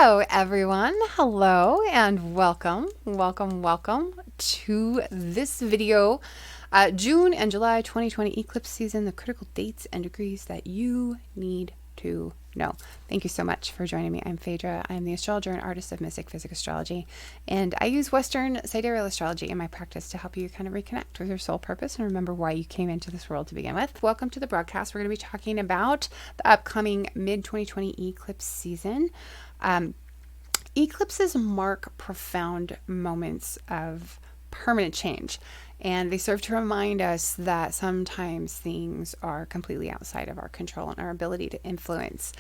Hello, everyone. Hello and welcome to this video. June and July 2020 eclipse season, the critical dates and degrees that you need to know. Thank you so much for joining me. I'm Phaedra. I'm the astrologer and artist of Mystick, Physick, Astrology, and I use Western sidereal astrology in my practice to help you kind of reconnect with your soul purpose and remember why you came into this world to begin with. Welcome to the broadcast. We're going to be talking about the upcoming mid-2020 eclipse season. Eclipses mark profound moments of permanent change, and they serve to remind us that sometimes things are completely outside of our control and our ability to influence.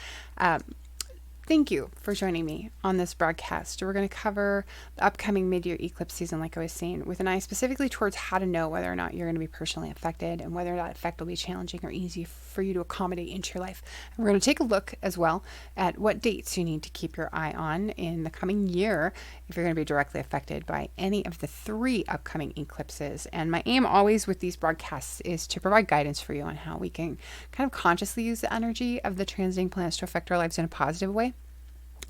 Thank you for joining me on this broadcast. We're going to cover the upcoming mid-year eclipse season, like I was saying, with an eye specifically towards how to know whether or not you're going to be personally affected and whether that effect will be challenging or easy for you to accommodate into your life. And we're going to take a look as well at what dates you need to keep your eye on in the coming year if you're going to be directly affected by any of the 3 upcoming eclipses. And my aim always with these broadcasts is to provide guidance for you on how we can kind of consciously use the energy of the transiting planets to affect our lives in a positive way.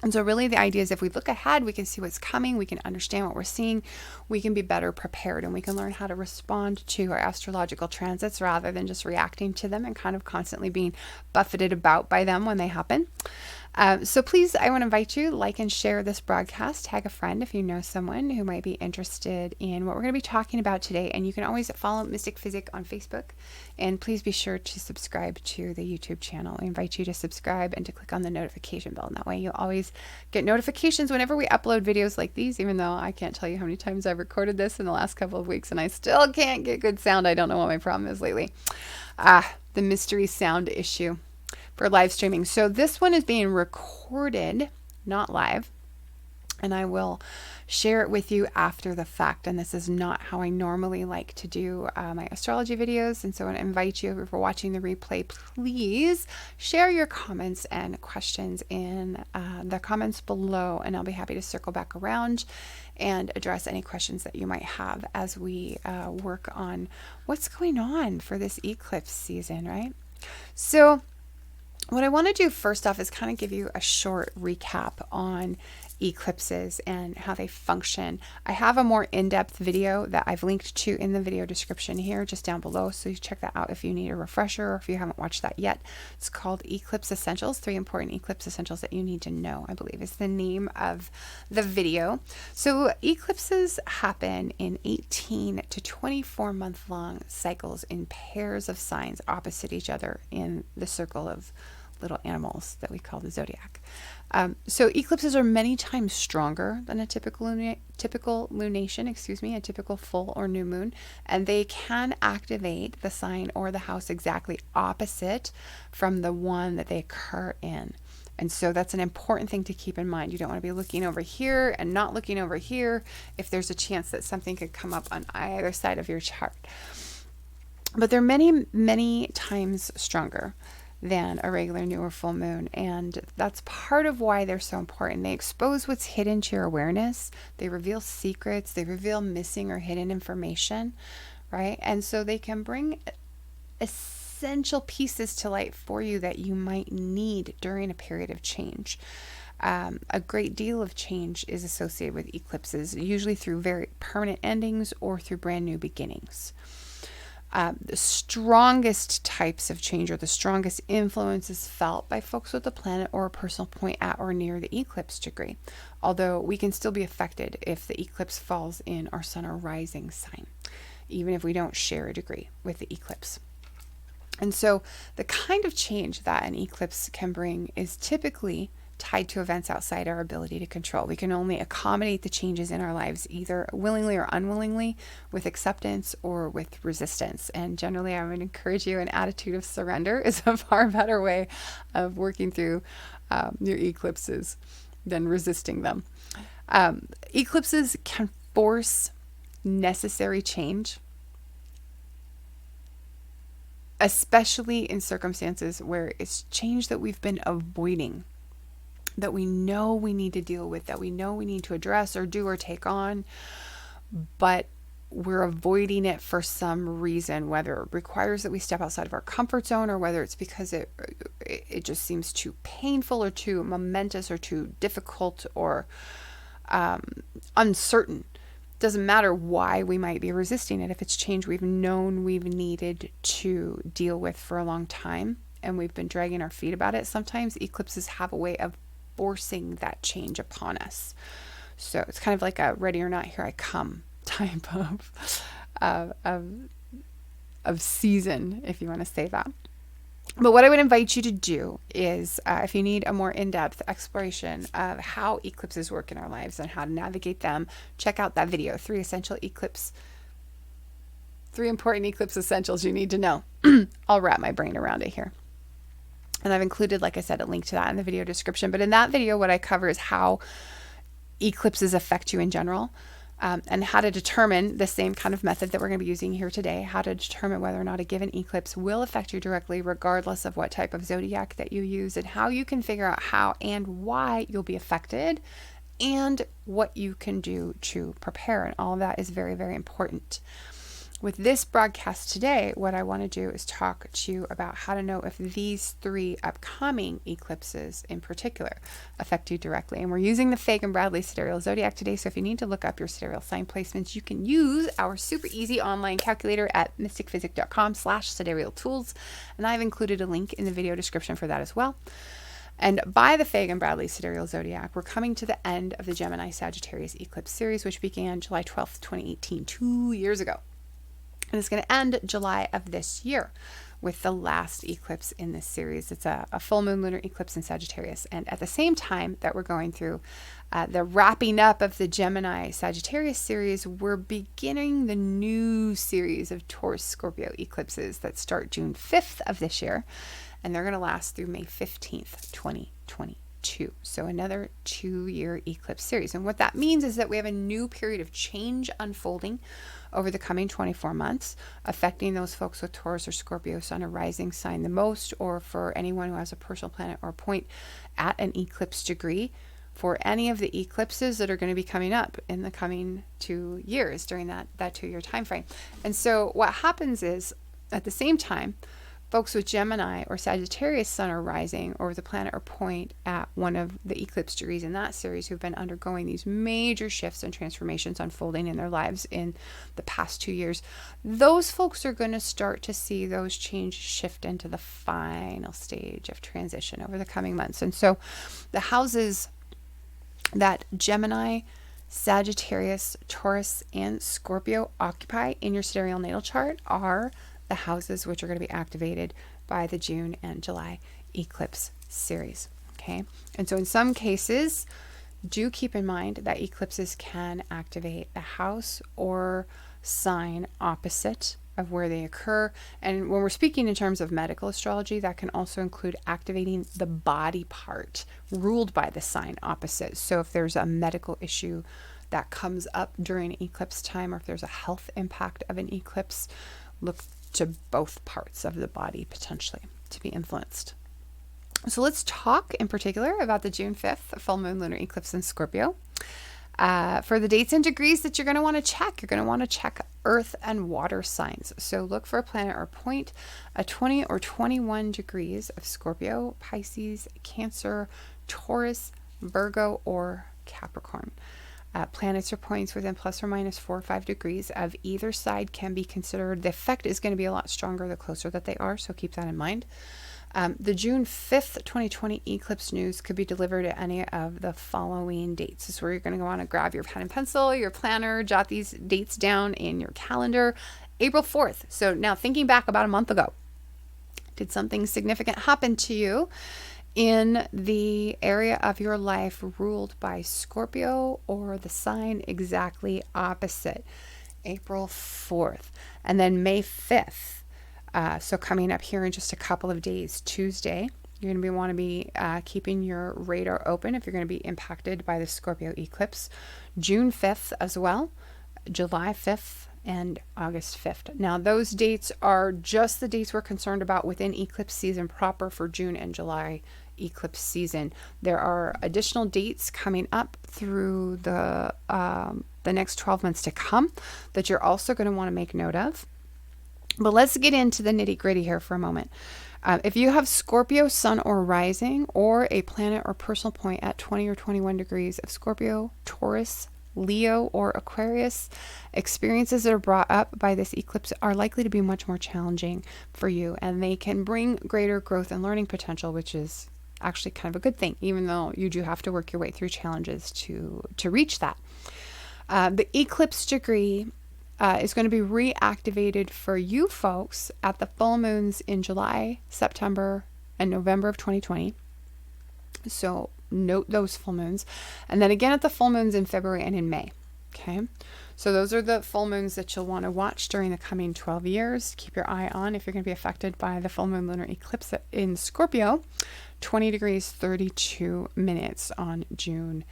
And so really the idea is if we look ahead, we can see what's coming, we can understand what we're seeing, we can be better prepared, and we can learn how to respond to our astrological transits rather than just reacting to them and kind of constantly being buffeted about by them when they happen. So please, I want to invite you, like and share this broadcast, tag a friend if you know someone who might be interested in what we're going to be talking about today. And you can always follow Mystick Physick on Facebook. And please be sure to subscribe to the YouTube channel. I invite you to subscribe and to click on the notification bell. And that way you'll always get notifications whenever we upload videos like these, even though I can't tell you how many times I've recorded this in the last couple of weeks and I still can't get good sound. I don't know what my problem is lately. The mystery sound issue for live streaming. So this one is being recorded, not live, and I will share it with you after the fact. And this is not how I normally like to do my astrology videos. And so I invite you, if you're watching the replay, please share your comments and questions in the comments below, and I'll be happy to circle back around and address any questions that you might have as we work on what's going on for this eclipse season, right? So what I want to do first off is kind of give you a short recap on eclipses and how they function. I have a more in-depth video that I've linked to in the video description here, just down below. So you check that out if you need a refresher or if you haven't watched that yet. It's called Eclipse Essentials, 3 important eclipse essentials that you need to know, I believe is the name of the video. So eclipses happen in 18 to 24 month long cycles in pairs of signs opposite each other in the circle of little animals that we call the zodiac. So eclipses are many times stronger than a typical lunation, a typical full or new moon, and they can activate the sign or the house exactly opposite from the one that they occur in. And so that's an important thing to keep in mind. You don't want to be looking over here and not looking over here if there's a chance that something could come up on either side of your chart. But they're many, many times stronger than a regular new or full moon, and that's part of why they're so important. They expose what's hidden to your awareness, they reveal secrets, they reveal missing or hidden information, right? And so they can bring essential pieces to light for you that you might need during a period of change. A great deal of change is associated with eclipses, usually through very permanent endings or through brand new beginnings. The strongest types of change or the strongest influence is felt by folks with a planet or a personal point at or near the eclipse degree, although we can still be affected if the eclipse falls in our sun or rising sign, even if we don't share a degree with the eclipse. And so the kind of change that an eclipse can bring is typically tied to events outside our ability to control. We can only accommodate the changes in our lives either willingly or unwillingly, with acceptance or with resistance. And generally, I would encourage you, an attitude of surrender is a far better way of working through your eclipses than resisting them. Eclipses can force necessary change, especially in circumstances where it's change that we've been avoiding, that we know we need to deal with, that we know we need to address or do or take on, but we're avoiding it for some reason, whether it requires that we step outside of our comfort zone, or whether it's because it just seems too painful or too momentous or too difficult or uncertain. Doesn't matter why we might be resisting it. If it's change we've known we've needed to deal with for a long time and we've been dragging our feet about it, sometimes eclipses have a way of forcing that change upon us. So it's kind of like a ready or not, here I come type of season, if you want to say that. But what I would invite you to do is, if you need a more in-depth exploration of how eclipses work in our lives and how to navigate them, check out that video, 3 important eclipse essentials you need to know. I'll wrap my brain around it here. And I've included, like I said, a link to that in the video description. But in that video, what I cover is how eclipses affect you in general, and how to determine the same kind of method that we're going to be using here today, how to determine whether or not a given eclipse will affect you directly, regardless of what type of zodiac that you use, and how you can figure out how and why you'll be affected, and what you can do to prepare. And all of that is very, very important. With this broadcast today, what I want to do is talk to you about how to know if these 3 upcoming eclipses in particular affect you directly. And we're using the Fagan Bradley Sidereal Zodiac today, so if you need to look up your sidereal sign placements, you can use our super easy online calculator at mystickphysick.com/sidereal tools. And I've included a link in the video description for that as well. And by the Fagan Bradley Sidereal Zodiac, we're coming to the end of the Gemini Sagittarius eclipse series, which began July 12th, 2018, 2 years ago. And it's going to end July of this year with the last eclipse in this series. It's a full moon lunar eclipse in Sagittarius. And at the same time that we're going through the wrapping up of the Gemini Sagittarius series, we're beginning the new series of Taurus Scorpio eclipses that start June 5th of this year. And they're going to last through May 15th, 2022. So another 2-year eclipse series. And what that means is that we have a new period of change unfolding over the coming 24 months, affecting those folks with Taurus or Scorpio sun or rising sign the most, or for anyone who has a personal planet or point at an eclipse degree, for any of the eclipses that are going to be coming up in the coming 2 years during that 2-year time frame. And so what happens is, at the same time, folks with Gemini or Sagittarius sun or rising, or the planet or point at one of the eclipse degrees in that series, who've been undergoing these major shifts and transformations unfolding in their lives in the past 2 years, those folks are going to start to see those changes shift into the final stage of transition over the coming months. And so the houses that Gemini, Sagittarius, Taurus, and Scorpio occupy in your sidereal natal chart are the houses which are going to be activated by the June and July eclipse series. Okay. And so in some cases, do keep in mind that eclipses can activate a house or sign opposite of where they occur. And when we're speaking in terms of medical astrology, that can also include activating the body part ruled by the sign opposite. So if there's a medical issue that comes up during eclipse time, or if there's a health impact of an eclipse, look to both parts of the body potentially to be influenced. So let's talk in particular about the June 5th full moon lunar eclipse in Scorpio. For the dates and degrees that you're going to want to check, you're going to want to check earth and water signs. So look for a planet or point at 20 or 21 degrees of Scorpio, Pisces, Cancer, Taurus, Virgo, or Capricorn. Planets or points within plus or minus 4 or 5 degrees of either side can be considered. The effect is going to be a lot stronger the closer that they are, so keep that in mind. The June 5th, 2020 eclipse news could be delivered at any of the following dates. This is where you're going to want to grab your pen and pencil, your planner, jot these dates down in your calendar. April 4th. So now thinking back about a month ago, did something significant happen to you in the area of your life ruled by Scorpio, or the sign exactly opposite? April 4th. And then May 5th. So coming up here in just a couple of days, Tuesday, you're going to want to be keeping your radar open if you're going to be impacted by the Scorpio eclipse. June 5th as well, July 5th, and August 5th. Now, those dates are just the dates we're concerned about within eclipse season proper for June and July eclipse season. There are additional dates coming up through the the next 12 months to come that you're also going to want to make note of. But let's get into the nitty gritty here for a moment. If you have Scorpio sun or rising, or a planet or personal point at 20 or 21 degrees of Scorpio, Taurus, Leo, or Aquarius, experiences that are brought up by this eclipse are likely to be much more challenging for you, and they can bring greater growth and learning potential, which is actually kind of a good thing, even though you do have to work your way through challenges to reach that. The eclipse degree is going to be reactivated for you folks at the full moons in July, September, and November of 2020. So note those full moons. And then again at the full moons in February and in May. Okay. So those are the full moons that you'll want to watch during the coming 12 years. Keep your eye on if you're going to be affected by the full moon lunar eclipse in Scorpio, 20 degrees, 32 minutes on June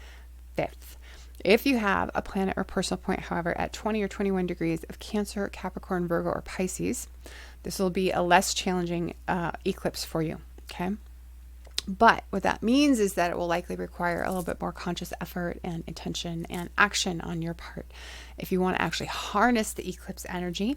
5th. If you have a planet or personal point, however, at 20 or 21 degrees of Cancer, Capricorn, Virgo, or Pisces, this will be a less challenging eclipse for you, okay? But what that means is that it will likely require a little bit more conscious effort and intention and action on your part if you want to actually harness the eclipse energy.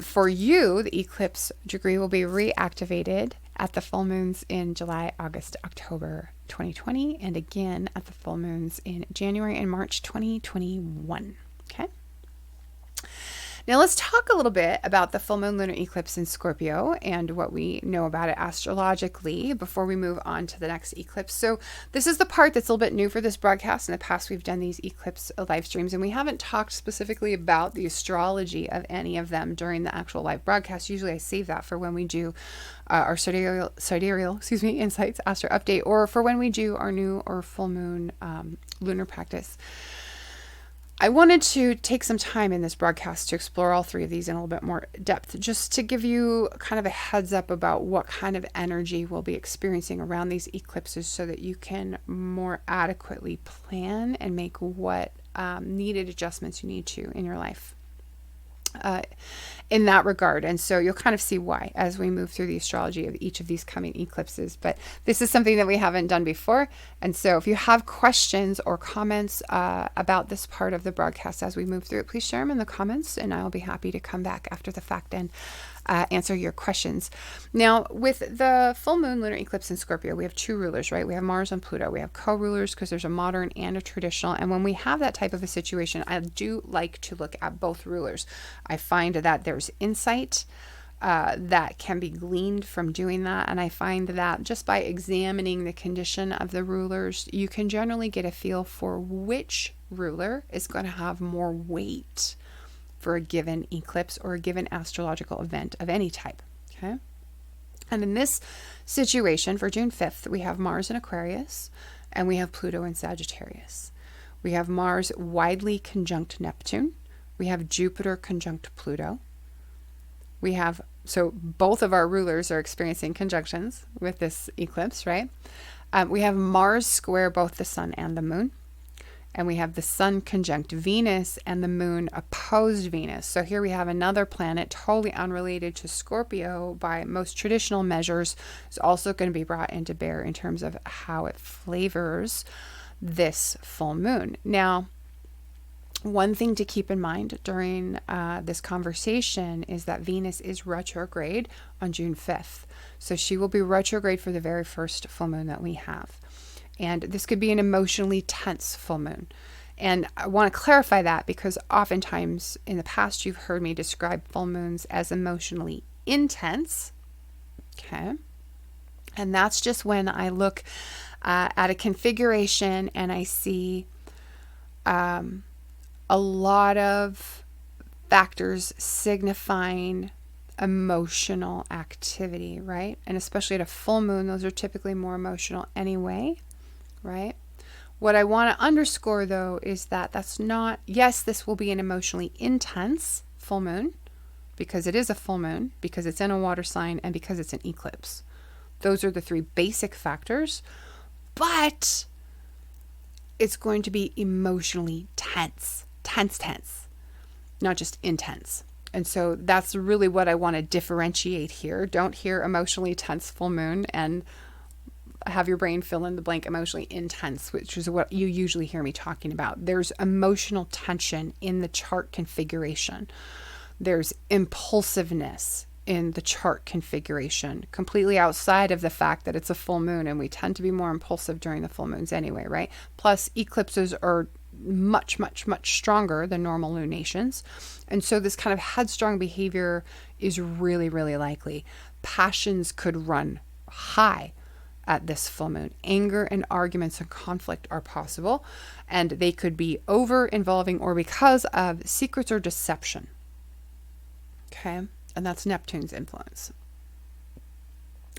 For you, the eclipse degree will be reactivated at the full moons in July, August, October 2020, and again at the full moons in January and March 2021. Okay. Now let's talk a little bit about the full moon lunar eclipse in Scorpio and what we know about it astrologically before we move on to the next eclipse. So this is the part that's a little bit new for this broadcast. In the past, we've done these eclipse live streams, and we haven't talked specifically about the astrology of any of them during the actual live broadcast. Usually I save that for when we do our sidereal insights, astro update, or for when we do our new or full moon lunar practice. I wanted to take some time in this broadcast to explore all three of these in a little bit more depth, just to give you kind of a heads up about what kind of energy we'll be experiencing around these eclipses so that you can more adequately plan and make what needed adjustments you need to in your life in that regard. And so you'll kind of see why as we move through the astrology of each of these coming eclipses. But this is something that we haven't done before. And so if you have questions or comments about this part of the broadcast as we move through it, please share them in the comments, and I'll be happy to come back after the fact and answer your questions. Now, with the full moon lunar eclipse in Scorpio, we have two rulers, right? We have Mars and Pluto. We have co-rulers because there's a modern and a traditional. And when we have that type of a situation, I do like to look at both rulers. I find that there's insight that can be gleaned from doing that. And I find that just by examining the condition of the rulers, you can generally get a feel for which ruler is going to have more weight for a given eclipse or a given astrological event of any type. Okay. And in this situation for June 5th, we have Mars in Aquarius and we have Pluto in Sagittarius. We have Mars widely conjunct Neptune. We have Jupiter conjunct Pluto. We have, so both of our rulers are experiencing conjunctions with this eclipse, right? We have Mars square both the sun and the moon. And we have the sun conjunct Venus and the moon opposed Venus. So here we have another planet totally unrelated to Scorpio by most traditional measures. It's also going to be brought into bear in terms of how it flavors this full moon. Now, one thing to keep in mind during this conversation is that Venus is retrograde on June 5th. So she will be retrograde for the very first full moon that we have. And this could be an emotionally tense full moon. And I want to clarify that because oftentimes in the past you've heard me describe full moons as emotionally intense. Okay. And that's just when I look at a configuration and I see a lot of factors signifying emotional activity, right? And especially at a full moon, those are typically more emotional anyway. Right? What I want to underscore, though, is that that's not, yes, this will be an emotionally intense full moon because it is a full moon, because it's in a water sign, and because it's an eclipse. Those are the three basic factors, but it's going to be emotionally tense, not just intense. And so that's really what I want to differentiate here. Don't hear emotionally tense full moon and have your brain fill in the blank emotionally intense, which is what you usually hear me talking about. There's emotional tension in the chart configuration. There's impulsiveness in the chart configuration, completely outside of the fact that it's a full moon, and we tend to be more impulsive during the full moons anyway, right? Plus, eclipses are much, much, much stronger than normal lunations. And so this kind of headstrong behavior is really, really likely. Passions could run high at this full moon. Anger and arguments and conflict are possible, and they could be over involving or because of secrets or deception. Okay? And that's Neptune's influence.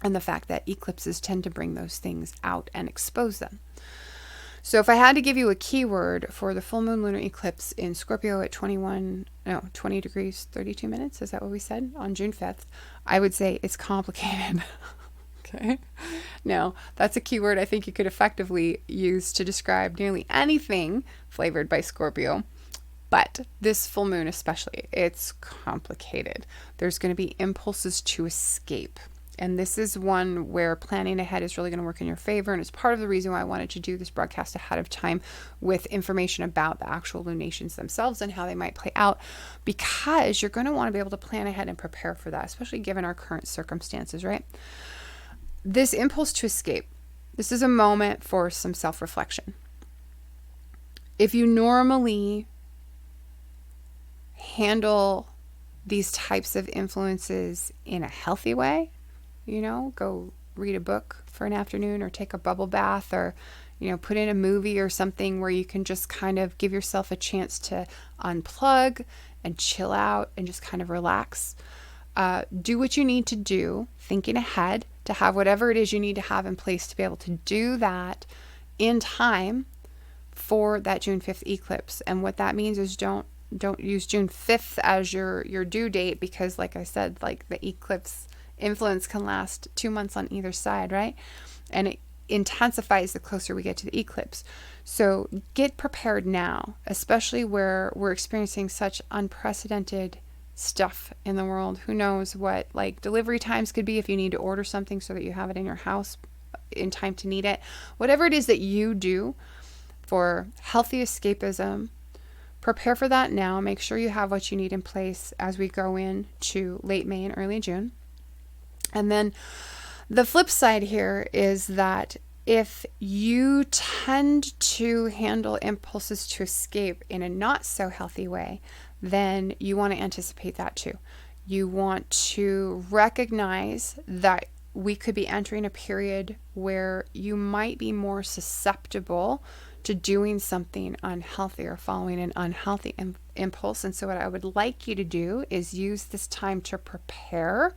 And the fact that eclipses tend to bring those things out and expose them. So if I had to give you a keyword for the full moon lunar eclipse in Scorpio at 20 degrees, 32 minutes, is that what we said? On June 5th, I would say it's complicated. Okay. Now, that's a keyword I think you could effectively use to describe nearly anything flavored by Scorpio. But this full moon especially, it's complicated. There's going to be impulses to escape. And this is one where planning ahead is really going to work in your favor. And it's part of the reason why I wanted to do this broadcast ahead of time with information about the actual lunations themselves and how they might play out, because you're going to want to be able to plan ahead and prepare for that, especially given our current circumstances, right? This impulse to escape, this is a moment for some self-reflection. If you normally handle these types of influences in a healthy way, go read a book for an afternoon or take a bubble bath or, put in a movie or something where you can just kind of give yourself a chance to unplug and chill out and just kind of relax. Do what you need to do, thinking ahead to have whatever it is you need to have in place to be able to do that in time for that June 5th eclipse. And what that means is don't use June 5th as your due date, because like I said, like the eclipse influence can last 2 months on either side, right? And it intensifies the closer we get to the eclipse. So get prepared now, especially where we're experiencing such unprecedented stuff in the world. Who knows what like delivery times could be if you need to order something so that you have it in your house in time to need it. Whatever it is that you do for healthy escapism, prepare for that now. Make sure you have what you need in place as we go into late May and early June. And then the flip side here is that if you tend to handle impulses to escape in a not so healthy way, then you want to anticipate that too. You want to recognize that we could be entering a period where you might be more susceptible to doing something unhealthy or following an unhealthy impulse. And so what I would like you to do is use this time to prepare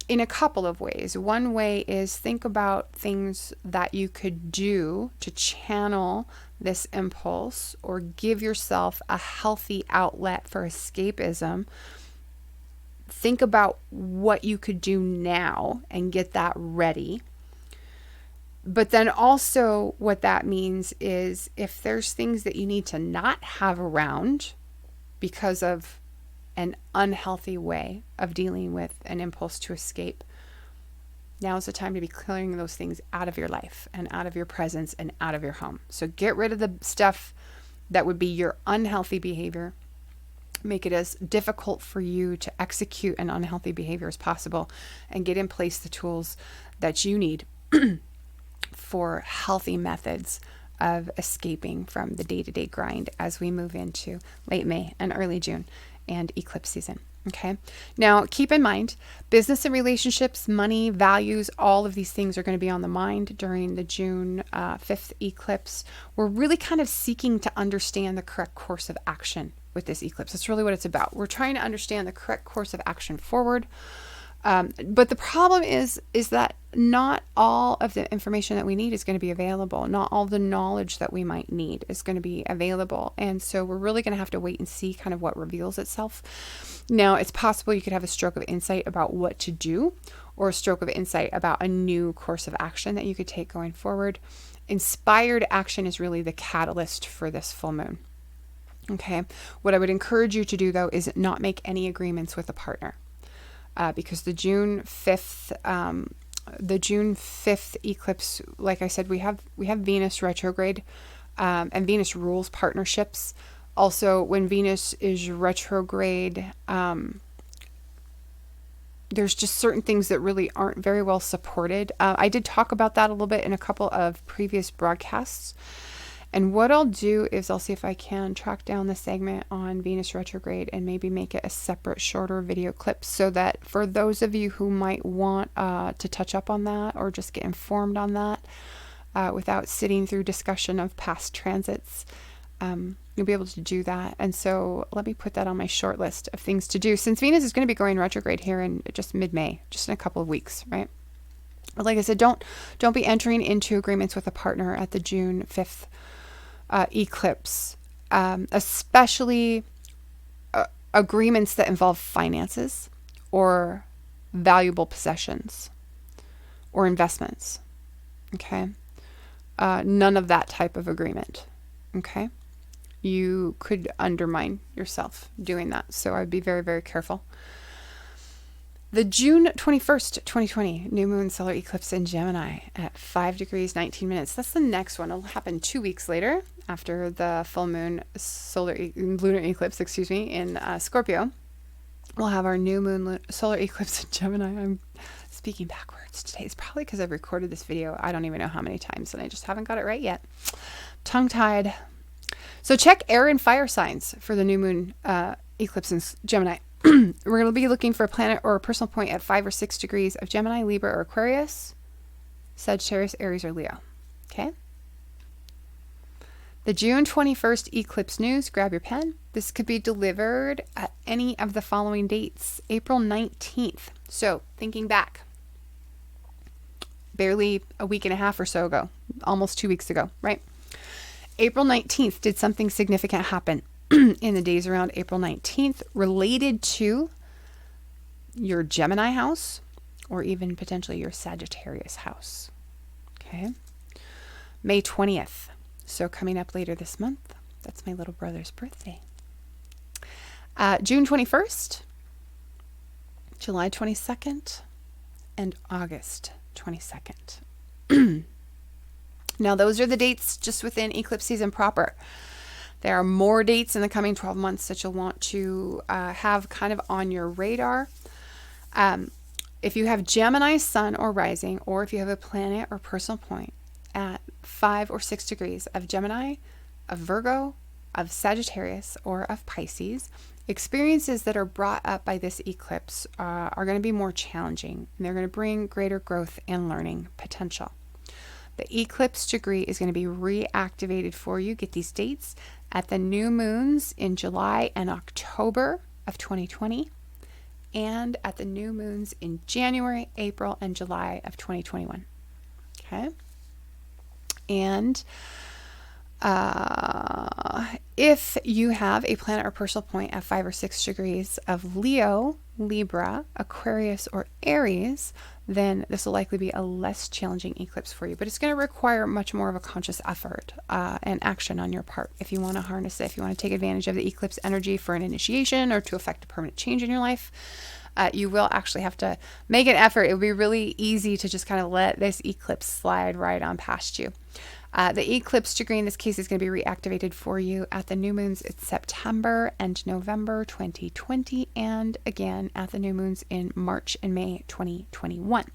in a couple of ways. One way is think about things that you could do to channel this impulse or give yourself a healthy outlet for escapism. Think about what you could do now and get that ready. But then also what that means is if there's things that you need to not have around because of an unhealthy way of dealing with an impulse to escape, now's the time to be clearing those things out of your life and out of your presence and out of your home. So get rid of the stuff that would be your unhealthy behavior. Make it as difficult for you to execute an unhealthy behavior as possible, and get in place the tools that you need for healthy methods of escaping from the day-to-day grind as we move into late May and early June and eclipse season. Okay. Now, keep in mind, business and relationships, money, values, all of these things are going to be on the mind during the June 5th eclipse. We're really kind of seeking to understand the correct course of action with this eclipse. That's really what it's about. We're trying to understand the correct course of action forward. But the problem is that not all of the information that we need is going to be available. Not all the knowledge that we might need is going to be available. And so we're really going to have to wait and see kind of what reveals itself. Now, it's possible you could have a stroke of insight about what to do, or a stroke of insight about a new course of action that you could take going forward. Inspired action is really the catalyst for this full moon. Okay. What I would encourage you to do, though, is not make any agreements with a partner. Because the June 5th the June 5th eclipse, like I said, we have Venus retrograde, and Venus rules partnerships. Also, when Venus is retrograde, there's just certain things that really aren't very well supported. I did talk about that a little bit in a couple of previous broadcasts. And what I'll do is I'll see if I can track down the segment on Venus retrograde and maybe make it a separate, shorter video clip, so that for those of you who might want to touch up on that or just get informed on that without sitting through discussion of past transits, you'll be able to do that. And so let me put that on my short list of things to do, since Venus is going to be going retrograde here in just mid-May, just in a couple of weeks, right? But like I said, don't be entering into agreements with a partner at the June 5th eclipse, especially agreements that involve finances or valuable possessions or investments. Okay. None of that type of agreement. Okay. You could undermine yourself doing that. So I'd be very, very careful. The June 21st, 2020 new moon solar eclipse in Gemini at 5 degrees 19 minutes. That's the next one. It'll happen 2 weeks later after the full moon lunar eclipse, in Scorpio. We'll have our new moon solar eclipse in Gemini. I'm speaking backwards today. It's probably because I've recorded this video I don't even know how many times and I just haven't got it right yet. Tongue-tied. So check air and fire signs for the new moon eclipse in Gemini. We're going to be looking for a planet or a personal point at 5 or 6 degrees of Gemini, Libra, or Aquarius, Sagittarius, Aries, or Leo. Okay. The June 21st eclipse news. Grab your pen. This could be delivered at any of the following dates. April 19th. So thinking back, barely a week and a half or so ago, almost 2 weeks ago, right? April 19th, did something significant happen in the days around April 19th related to your Gemini house or even potentially your Sagittarius house? Okay. May 20th. So coming up later this month, that's my little brother's birthday. June 21st, July 22nd, and August 22nd. Now, those are the dates just within eclipse season proper. There are more dates in the coming 12 months that you'll want to have kind of on your radar. If you have Gemini sun or rising, or if you have a planet or personal point at 5 or 6 degrees of Gemini, of Virgo, of Sagittarius, or of Pisces, experiences that are brought up by this eclipse are going to be more challenging, and they're going to bring greater growth and learning potential. The eclipse degree is going to be reactivated for you. Get these dates at the new moons in July and October of 2020, and at the new moons in January, April, and July of 2021. Okay. And if you have a planet or personal point at 5 or 6 degrees of Leo, Libra, Aquarius, or Aries, then this will likely be a less challenging eclipse for you. But it's going to require much more of a conscious effort and action on your part if you want to harness it, if you want to take advantage of the eclipse energy for an initiation or to affect a permanent change in your life. You will actually have to make an effort. It would be really easy to just kind of let this eclipse slide right on past you. The eclipse degree in this case is going to be reactivated for you at the new moons in September and November 2020, and again at the new moons in March and May 2021.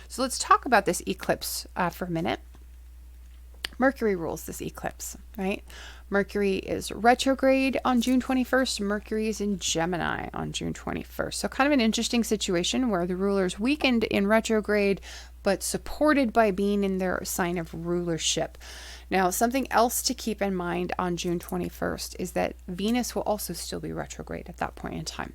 So let's talk about this eclipse for a minute. Mercury rules this eclipse, right? Mercury is retrograde on June 21st. Mercury is in Gemini on June 21st. So kind of an interesting situation where the ruler's weakened in retrograde, but supported by being in their sign of rulership. Now, something else to keep in mind on June 21st is that Venus will also still be retrograde at that point in time.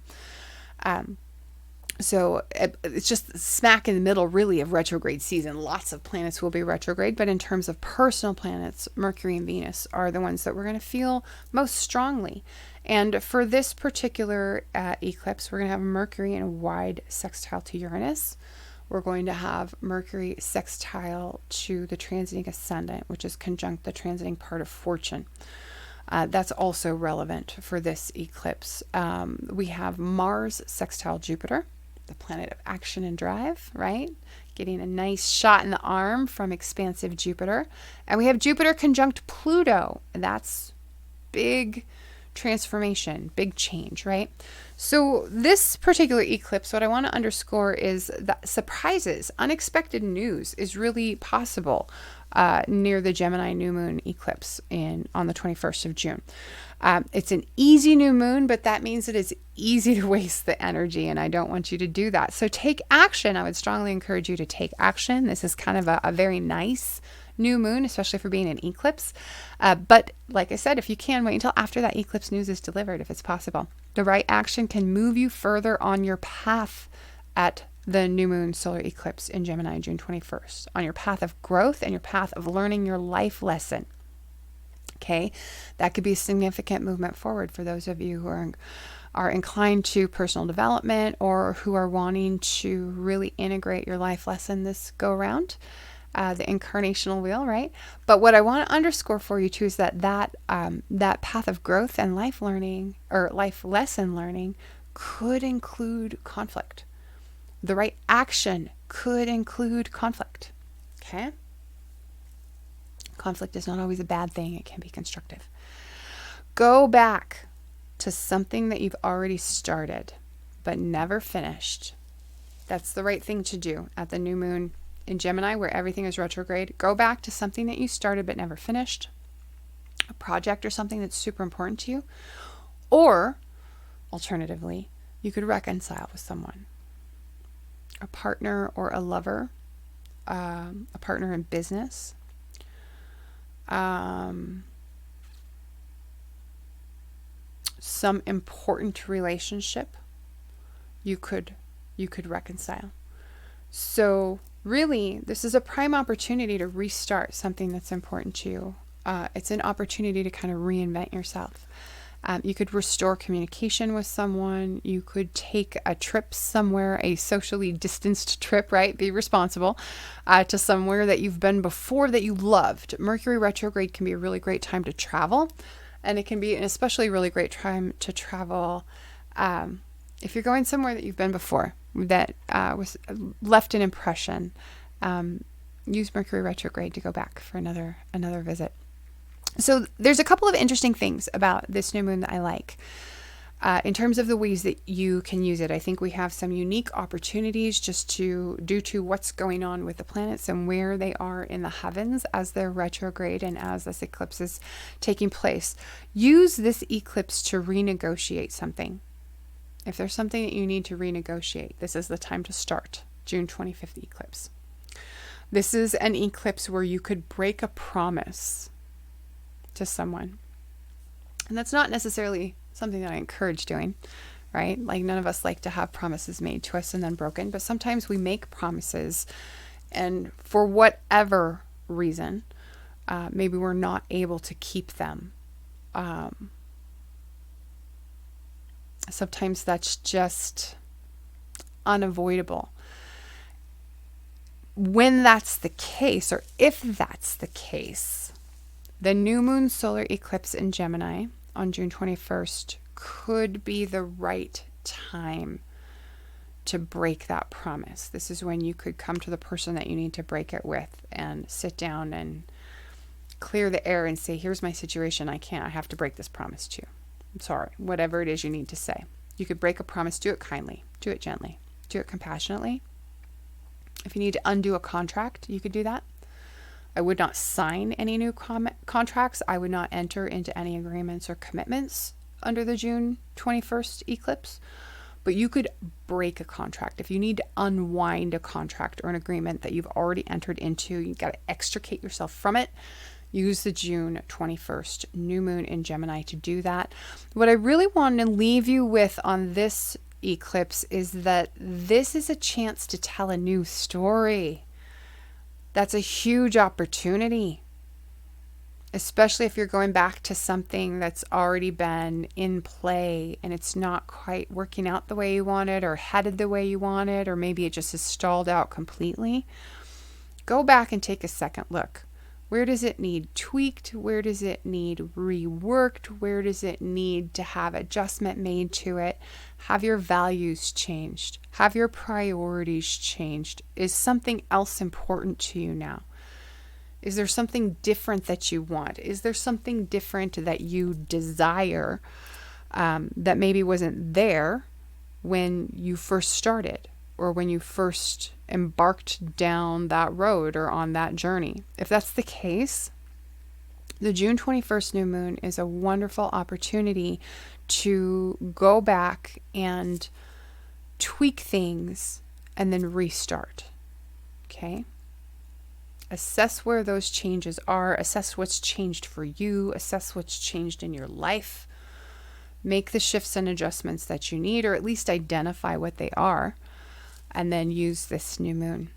So it's just smack in the middle, really, of retrograde season. Lots of planets will be retrograde, but in terms of personal planets, Mercury and Venus are the ones that we're going to feel most strongly. And for this particular eclipse, we're going to have Mercury in a wide sextile to Uranus. We're going to have Mercury sextile to the transiting ascendant, which is conjunct the transiting part of Fortune. That's also relevant for this eclipse. We have Mars sextile Jupiter. the planet of action and drive, right? Getting a nice shot in the arm from expansive Jupiter. And we have Jupiter conjunct Pluto. That's big transformation, big change, right? So this particular eclipse, what I want to underscore is that surprises, unexpected news is really possible near the Gemini new moon eclipse on the 21st of June. It's an easy new moon, but that means it is easy to waste the energy, and I don't want you to do that. So take action. I would strongly encourage you to take action. This is kind of a very nice new moon, especially for being an eclipse. But like I said, if you can, wait until after that eclipse news is delivered, if it's possible. The right action can move you further on your path at the new moon solar eclipse in Gemini, June 21st, on your path of growth and your path of learning your life lesson. Okay, that could be a significant movement forward for those of you who are inclined to personal development or who are wanting to really integrate your life lesson this go around. The incarnational wheel, right? But what I want to underscore for you too is that path of growth and life learning or life lesson learning could include conflict. The right action could include conflict. Okay? Conflict is not always a bad thing. It can be constructive. Go back to something that you've already started but never finished. That's the right thing to do at the new moon in Gemini, where everything is retrograde. Go back to something that you started but never finished, a project or something that's super important to you. Or, alternatively, you could reconcile with someone, a partner or a lover, a partner in business, some important relationship you could reconcile. So really, this is a prime opportunity to restart something that's important to you. It's an opportunity to kind of reinvent yourself. You could restore communication with someone. You could take a trip somewhere, a socially distanced trip, right? Be responsible to somewhere that you've been before that you loved. Mercury retrograde can be a really great time to travel. And it can be an especially really great time to travel if you're going somewhere that you've been before that was left an impression. Use Mercury retrograde to go back for another visit. So there's a couple of interesting things about this new moon that I like. In terms of the ways that you can use it, I think we have some unique opportunities just due to what's going on with the planets and where they are in the heavens as they're retrograde and as this eclipse is taking place. Use this eclipse to renegotiate something. If there's something that you need to renegotiate, this is the time to start. June 25th eclipse. This is an eclipse where you could break a promise to someone. And that's not necessarily something that I encourage doing, right? Like none of us like to have promises made to us and then broken, but sometimes we make promises and for whatever reason, maybe we're not able to keep them. Sometimes that's just unavoidable. When that's the case, or if that's the case, the new moon solar eclipse in Gemini on June 21st could be the right time to break that promise. This is when you could come to the person that you need to break it with and sit down and clear the air and say, here's my situation. I have to break this promise to you. I'm sorry, whatever it is you need to say. You could break a promise, do it kindly, do it gently, do it compassionately. If you need to undo a contract, you could do that. I would not sign any new contracts. I would not enter into any agreements or commitments under the June 21st eclipse. But you could break a contract. If you need to unwind a contract or an agreement that you've already entered into, you've got to extricate yourself from it. Use the June 21st new moon in Gemini to do that. What I really want to leave you with on this eclipse is that this is a chance to tell a new story. That's a huge opportunity, especially if you're going back to something that's already been in play and it's not quite working out the way you wanted or headed the way you wanted, or maybe it just is stalled out completely. Go back and take a second look. Where does it need tweaked? Where does it need reworked? Where does it need to have adjustment made to it? Have your values changed? Have your priorities changed? Is something else important to you now? Is there something different that you want? Is there something different that you desire that maybe wasn't there when you first started or when you first embarked down that road or on that journey? If that's the case, the June 21st new moon is a wonderful opportunity to go back and tweak things and then restart. Okay? Assess where those changes are, assess what's changed for you, assess what's changed in your life. Make the shifts and adjustments that you need, or at least identify what they are, and then use this new moon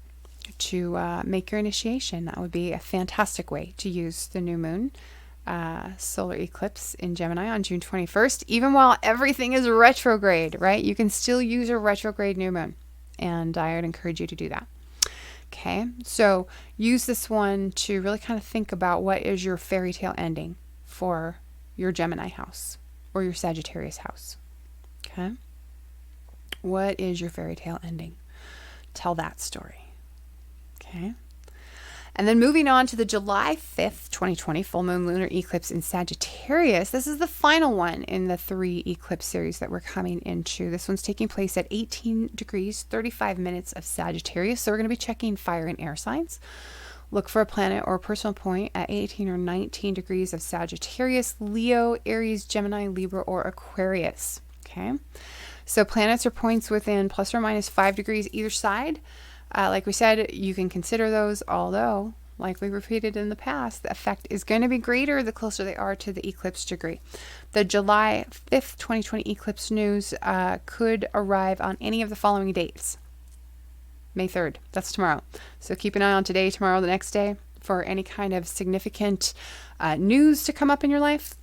to make your initiation. That would be a fantastic way to use the new moon solar eclipse in Gemini on June 21st, even while everything is retrograde, right? You can still use a retrograde new moon, and I would encourage you to do that. Okay, so use this one to really kind of think about what is your fairy tale ending for your Gemini house or your Sagittarius house. Okay, what is your fairy tale ending? Tell that story. Okay, and then moving on to the July 5th, 2020 full moon lunar eclipse in Sagittarius. This is the final one in the 3 eclipse series that we're coming into. This one's taking place at 18 degrees, 35 minutes of Sagittarius. So we're going to be checking fire and air signs. Look for a planet or a personal point at 18 or 19 degrees of Sagittarius, Leo, Aries, Gemini, Libra, or Aquarius. Okay. So planets or points within plus or minus 5 degrees either side. Like we said, you can consider those, although, like we repeated in the past, the effect is going to be greater the closer they are to the eclipse degree. The July 5th, 2020 eclipse news could arrive on any of the following dates. May 3rd, that's tomorrow. So keep an eye on today, tomorrow, the next day for any kind of significant news to come up in your life.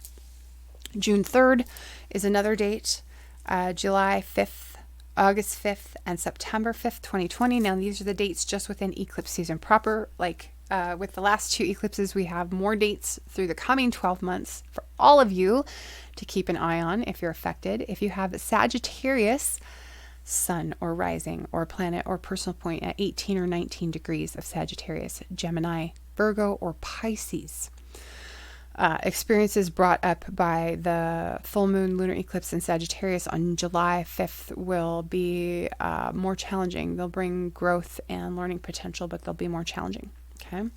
June 3rd is another date. July 5th. August 5th and September 5th, 2020. Now, these are the dates just within eclipse season proper. Like with the last 2 eclipses, we have more dates through the coming 12 months for all of you to keep an eye on if you're affected. If you have Sagittarius, sun or rising or planet or personal point at 18 or 19 degrees of Sagittarius, Gemini, Virgo, or Pisces. Experiences brought up by the full moon lunar eclipse in Sagittarius on July 5th will be more challenging. They'll bring growth and learning potential, but they'll be more challenging. Okay.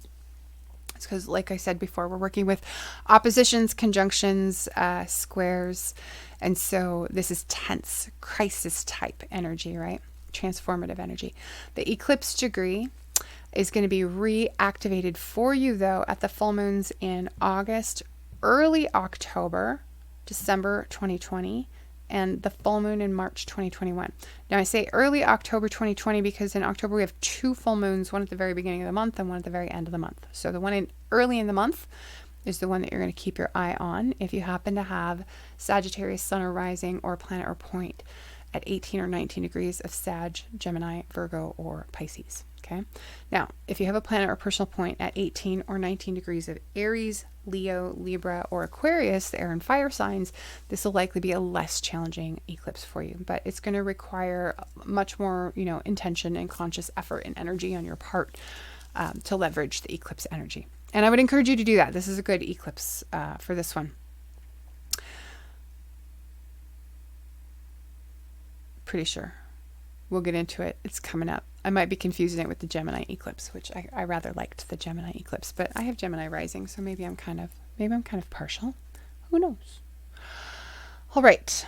It's because, like I said before, we're working with oppositions, conjunctions, squares. And so this is tense, crisis type energy, right? Transformative energy. The eclipse degree is going to be reactivated for you, though, at the full moons in August, early October, December 2020, and the full moon in March 2021. Now, I say early October 2020 because in October we have 2 full moons, one at the very beginning of the month and one at the very end of the month. So the one in early in the month is the one that you're going to keep your eye on if you happen to have Sagittarius, sun or rising, or planet or point at 18 or 19 degrees of Sag, Gemini, Virgo, or Pisces. Okay. Now, if you have a planet or personal point at 18 or 19 degrees of Aries, Leo, Libra, or Aquarius, the air and fire signs, this will likely be a less challenging eclipse for you, but it's going to require much more, intention and conscious effort and energy on your part to leverage the eclipse energy. And I would encourage you to do that. This is a good eclipse for this one. Pretty sure. We'll get into it. It's coming up. I might be confusing it with the Gemini eclipse, which I rather liked the Gemini eclipse, but I have Gemini rising, so maybe I'm kind of partial. Who knows? All right.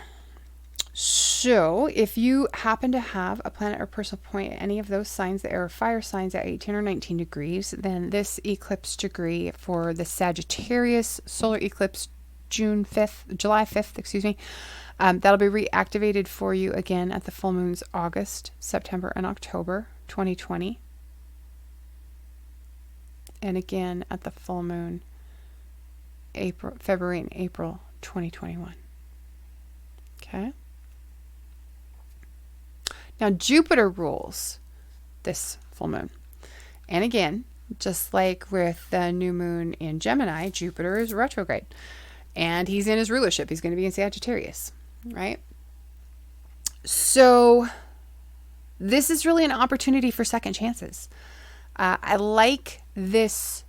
So if you happen to have a planet or personal point at any of those signs, the air or fire signs at 18 or 19 degrees, then this eclipse degree for the Sagittarius solar eclipse July 5th, that'll be reactivated for you again at the full moons August, September, and October 2020. And again at the full moon February and April 2021. Okay. Now Jupiter rules this full moon. And again, just like with the new moon in Gemini, Jupiter is retrograde. And he's in his rulership. He's going to be in Sagittarius, right? So this is really an opportunity for second chances. I like this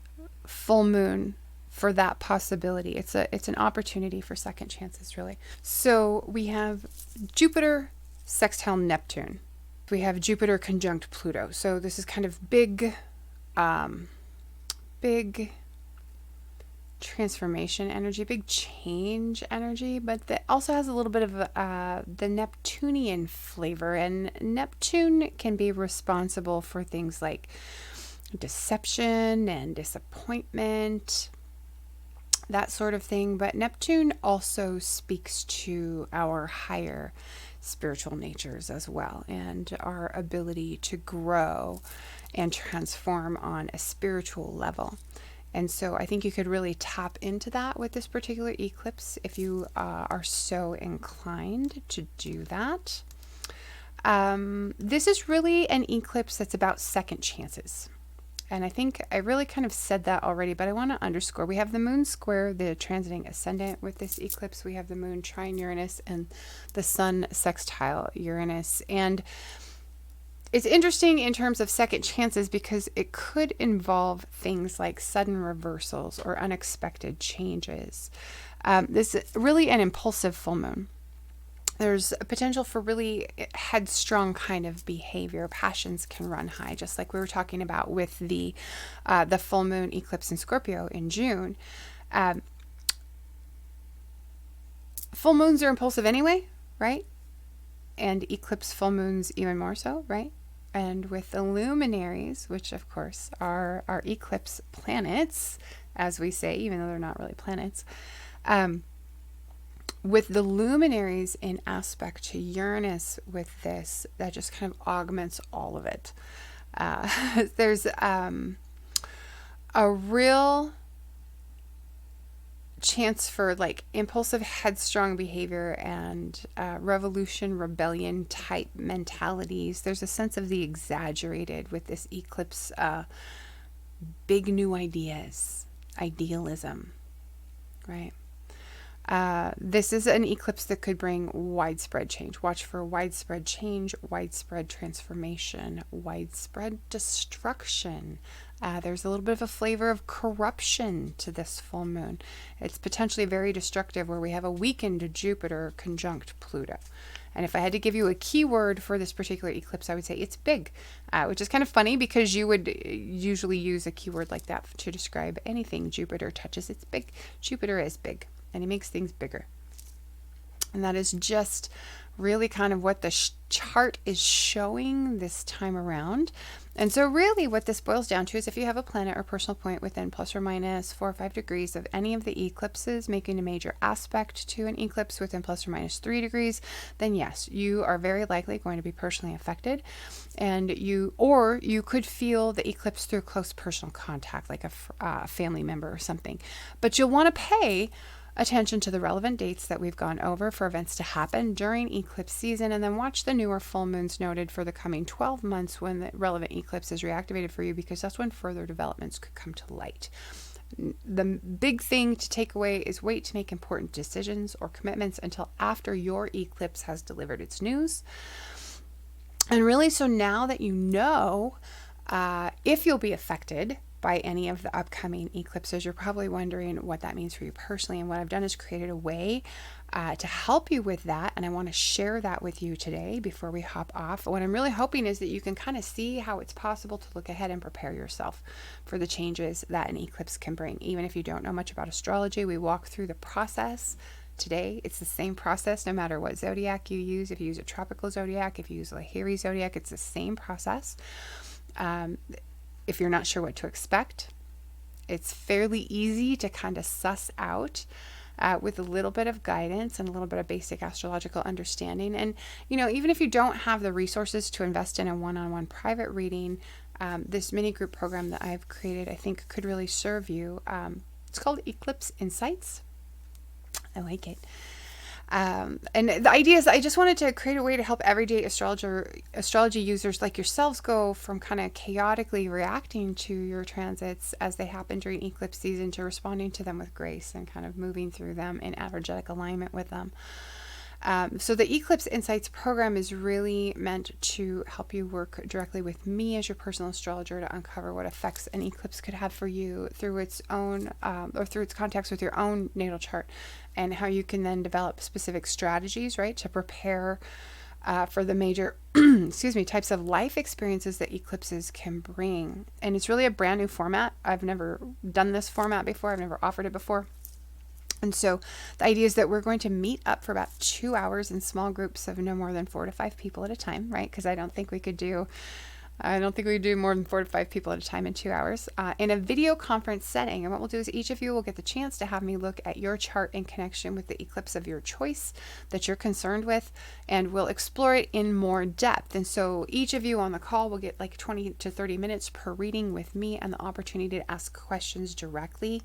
full moon for that possibility. It's an opportunity for second chances, really. So we have Jupiter sextile Neptune. We have Jupiter conjunct Pluto. So this is kind of big transformation energy, big change energy, but that also has a little bit of the Neptunian flavor. And Neptune can be responsible for things like deception and disappointment, that sort of thing. But Neptune also speaks to our higher spiritual natures as well, and our ability to grow and transform on a spiritual level. And so I think you could really tap into that with this particular eclipse if you are so inclined to do that. This is really an eclipse that's about second chances. And I think I really kind of said that already, but I want to underscore. We have the moon square, the transiting ascendant with this eclipse. We have the moon trine Uranus and the sun sextile Uranus. And it's interesting in terms of second chances because it could involve things like sudden reversals or unexpected changes. This is really an impulsive full moon. There's a potential for really headstrong kind of behavior. Passions can run high, just like we were talking about with the full moon eclipse in Scorpio in June. Full moons are impulsive anyway, right? And eclipse full moons even more so, right? And with the luminaries, which of course are our eclipse planets, as we say, even though they're not really planets, with the luminaries in aspect to Uranus with this, that just kind of augments all of it. There's a real chance for like impulsive, headstrong behavior and revolution, rebellion type mentalities. There's a sense of the exaggerated with this eclipse, big new ideas, idealism, right? This is an eclipse that could bring widespread change. Watch for widespread change, widespread transformation, widespread destruction. There's a little bit of a flavor of corruption to this full moon. It's potentially very destructive where we have a weakened Jupiter conjunct Pluto. And if I had to give you a keyword for this particular eclipse, I would say it's big, which is kind of funny because you would usually use a keyword like that to describe anything Jupiter touches. It's big. Jupiter is big. And he makes things bigger. And that is just really kind of what the chart is showing this time around. And so really what this boils down to is if you have a planet or personal point within plus or minus 4 or 5 degrees of any of the eclipses making a major aspect to an eclipse within plus or minus 3 degrees, then yes, you are very likely going to be personally affected. And you could feel the eclipse through close personal contact, like a family member or something. But you'll want to pay attention to the relevant dates that we've gone over for events to happen during eclipse season, and then watch the newer full moons noted for the coming 12 months when the relevant eclipse is reactivated for you, because that's when further developments could come to light. The big thing to take away is wait to make important decisions or commitments until after your eclipse has delivered its news. And really, so now that you know if you'll be affected by any of the upcoming eclipses, you're probably wondering what that means for you personally. And what I've done is created a way to help you with that. And I want to share that with you today before we hop off. What I'm really hoping is that you can kind of see how it's possible to look ahead and prepare yourself for the changes that an eclipse can bring. Even if you don't know much about astrology, we walk through the process. Today, it's the same process no matter what zodiac you use. If you use a tropical zodiac, if you use a Lahiri zodiac, it's the same process. If you're not sure what to expect, it's fairly easy to kind of suss out with a little bit of guidance and a little bit of basic astrological understanding. And, you know, even if you don't have the resources to invest in a one-on-one private reading, this mini group program that I've created, I think could really serve you. It's called Eclipse Insights. I like it. And the idea is I just wanted to create a way to help everyday astrology users like yourselves go from kind of chaotically reacting to your transits as they happen during eclipse season to responding to them with grace and kind of moving through them in energetic alignment with them. So the Eclipse Insights program is really meant to help you work directly with me as your personal astrologer to uncover what effects an eclipse could have for you through its own or through its contacts with your own natal chart, and how you can then develop specific strategies, right, to prepare for the major types of life experiences that eclipses can bring. And it's really a brand new format. I've never done this format before. I've never offered it before. And so the idea is that we're going to meet up for about 2 hours in small groups of no more than 4 to 5 people at a time, right? Because I don't think we could do more than 4 to 5 people at a time in 2 hours in a video conference setting. And what we'll do is each of you will get the chance to have me look at your chart in connection with the eclipse of your choice that you're concerned with, and we'll explore it in more depth. And so each of you on the call will get like 20 to 30 minutes per reading with me and the opportunity to ask questions directly.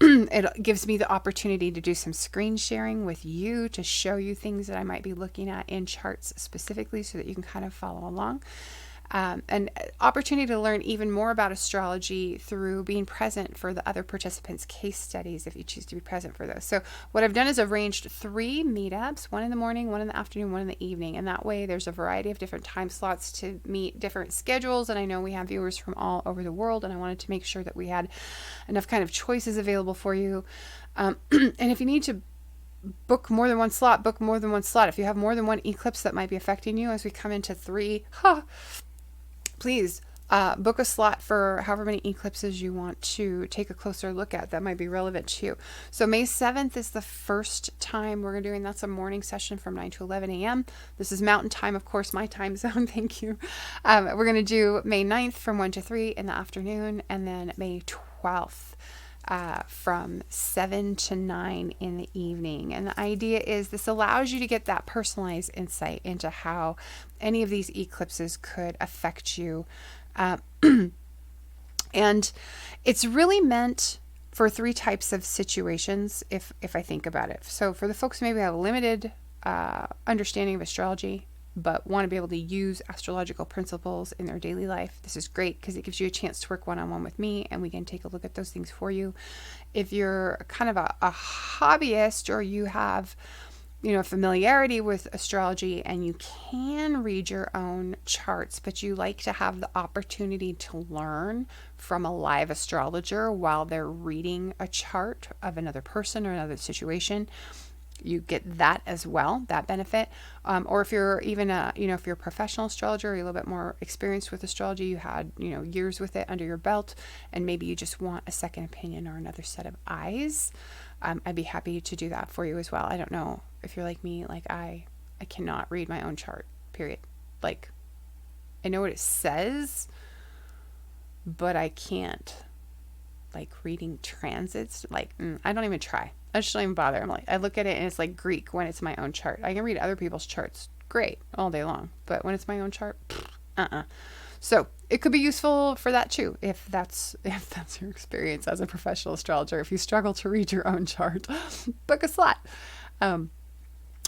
It gives me the opportunity to do some screen sharing with you to show you things that I might be looking at in charts specifically so that you can kind of follow along. An opportunity to learn even more about astrology through being present for the other participants' case studies if you choose to be present for those. So what I've done is arranged 3 meetups, one in the morning, one in the afternoon, one in the evening. And that way there's a variety of different time slots to meet different schedules. And I know we have viewers from all over the world, and I wanted to make sure that we had enough kind of choices available for you. And if you need to book more than one slot, book more than one slot. If you have more than one eclipse that might be affecting you as we come into 3, please book a slot for however many eclipses you want to take a closer look at that might be relevant to you. So May 7th is the first time we're doing, that's a morning session from 9 to 11 a.m. This is Mountain Time, of course, my time zone. Thank you. We're going to do May 9th from 1 to 3 in the afternoon, and then May 12th from 7 to 9 in the evening. And the idea is this allows you to get that personalized insight into how any of these eclipses could affect you. And it's really meant for 3 types of situations, if I think about it. So for the folks who maybe have a limited understanding of astrology, but want to be able to use astrological principles in their daily life, this is great because it gives you a chance to work one-on-one with me, and we can take a look at those things for you. If you're kind of a hobbyist, or you have, familiarity with astrology and you can read your own charts, but you like to have the opportunity to learn from a live astrologer while they're reading a chart of another person or another situation, you get that as well, that benefit. Or if you're even if you're a professional astrologer, or you're a little bit more experienced with astrology, you had, years with it under your belt, and maybe you just want a second opinion or another set of eyes, I'd be happy to do that for you as well. I don't know if you're like me, like I cannot read my own chart, period. Like, I know what it says, but I can't, like, reading transits, like, I don't even try. I just don't even bother. I'm like, I look at it and it's like Greek when it's my own chart. I can read other people's charts, great, all day long. But when it's my own chart, So it could be useful for that too, if that's your experience as a professional astrologer. If you struggle to read your own chart, book a slot.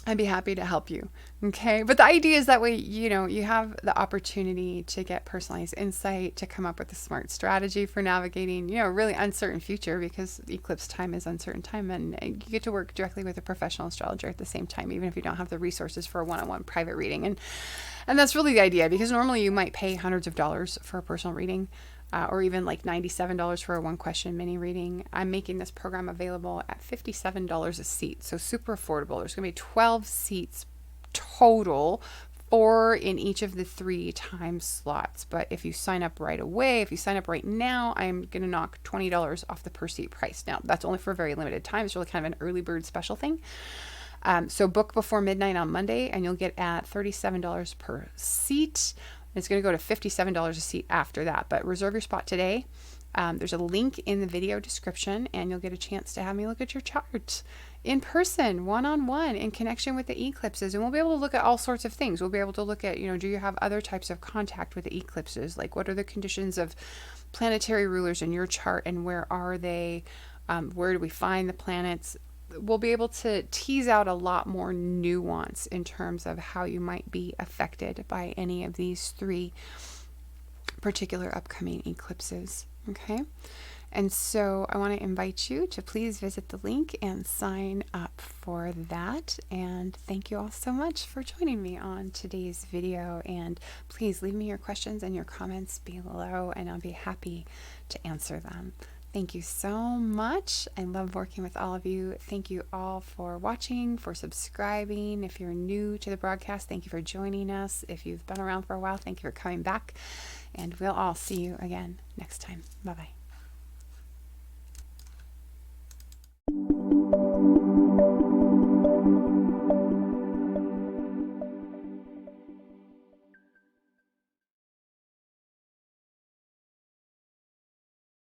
I'd be happy to help you. Okay. But the idea is that way, you have the opportunity to get personalized insight, to come up with a smart strategy for navigating, a really uncertain future, because eclipse time is uncertain time, and you get to work directly with a professional astrologer at the same time, even if you don't have the resources for a one-on-one private reading. And that's really the idea, because normally you might pay hundreds of dollars for a personal reading. Or even like $97 for a 1-question mini reading. I'm making this program available at $57 a seat, so super affordable. There's going to be 12 seats total, 4 in each of the 3 time slots. But if you sign up right away, if you sign up right now, I'm going to knock $20 off the per seat price. Now, that's only for a very limited time. It's really kind of an early bird special thing. So book before midnight on Monday, and you'll get at $37 per seat. It's going to go to $57 a seat after that, but reserve your spot today. There's a link in the video description, and you'll get a chance to have me look at your chart in person, one-on-one, in connection with the eclipses. And we'll be able to look at all sorts of things. We'll be able to look at, do you have other types of contact with the eclipses? Like, what are the conditions of planetary rulers in your chart, and where are they? Where do we find the planets? We'll be able to tease out a lot more nuance in terms of how you might be affected by any of these 3 particular upcoming eclipses. Okay. And so I want to invite you to please visit the link and sign up for that. And thank you all so much for joining me on today's video. And please leave me your questions and your comments below, and I'll be happy to answer them. Thank you so much. I love working with all of you. Thank you all for watching, for subscribing. If you're new to the broadcast, thank you for joining us. If you've been around for a while, thank you for coming back. And we'll all see you again next time. Bye-bye.